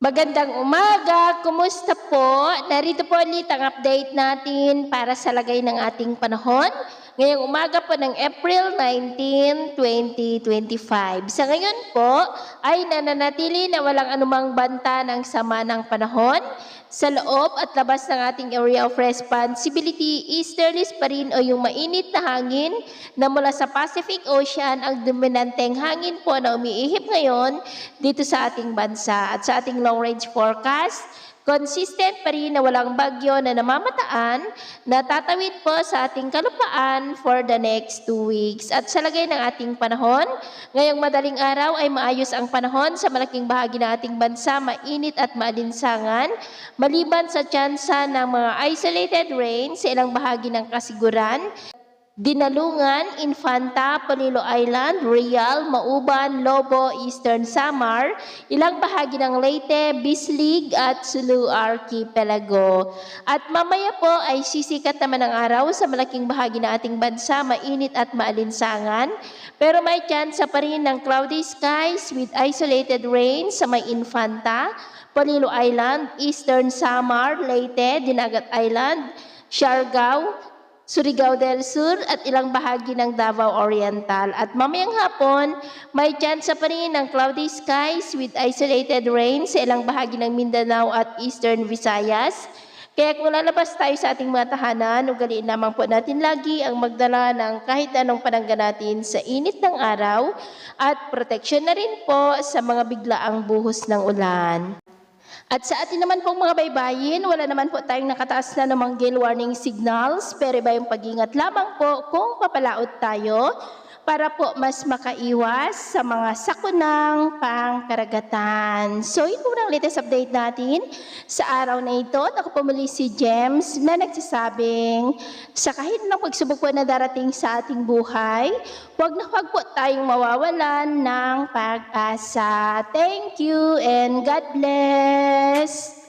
Magandang umaga, kumusta po? Narito po ulit ang update natin para sa lagay ng ating panahon. Ngayong umaga po ng April 19, 2025. Sa ngayon po ay nananatili na walang anumang banta ng sama ng panahon. Sa loob at labas ng ating area of responsibility, easterlies pa rin o yung mainit na hangin na mula sa Pacific Ocean ang dominanteng hangin po na umiihip ngayon dito sa ating bansa. At sa ating long-range forecast, consistent pa rin na walang bagyo na namamataan na tatawid po sa ating kalupaan for the next 2 weeks. At sa lagay ng ating panahon, ngayong madaling araw ay maayos ang panahon sa malaking bahagi ng ating bansa, mainit at maalinsangan, maliban sa tsansa ng mga isolated rain sa ilang bahagi ng kasiguran, Dinalungan, Infanta, Polillo Island, Real, Mauban, Lobo, Eastern Samar, ilang bahagi ng Leyte, Bislig at Sulu Archipelago. At mamaya po ay sisikat naman ang araw sa malaking bahagi ng ating bansa, mainit at maalinsangan. Pero may tsansa pa rin ng cloudy skies with isolated rain sa may Infanta, Polillo Island, Eastern Samar, Leyte, Dinagat Island, Siargao, Surigao del Sur at ilang bahagi ng Davao Oriental. At mamayang hapon, may tsansa pa rin ng cloudy skies with isolated rain sa ilang bahagi ng Mindanao at Eastern Visayas. Kaya kung lalabas tayo sa ating mga tahanan, ugaliin lamang po natin lagi ang magdala ng kahit anong panangga natin sa init ng araw at proteksyon na rin po sa mga biglaang buhos ng ulan. At sa atin naman pong mga baybayin, wala naman po tayong nakataas na namang gale warning signals, pero iba yung pag-ingat lamang po kung papalaot tayo para po mas makaiwas sa mga sakunang pangkaragatan. So yun po ang latest update natin sa araw na ito. Ako po muli si James na nagsasabing sa kahit anong pagsubok po na darating sa ating buhay, huwag na huwag po tayong mawawalan ng pag-asa. Thank you and God bless!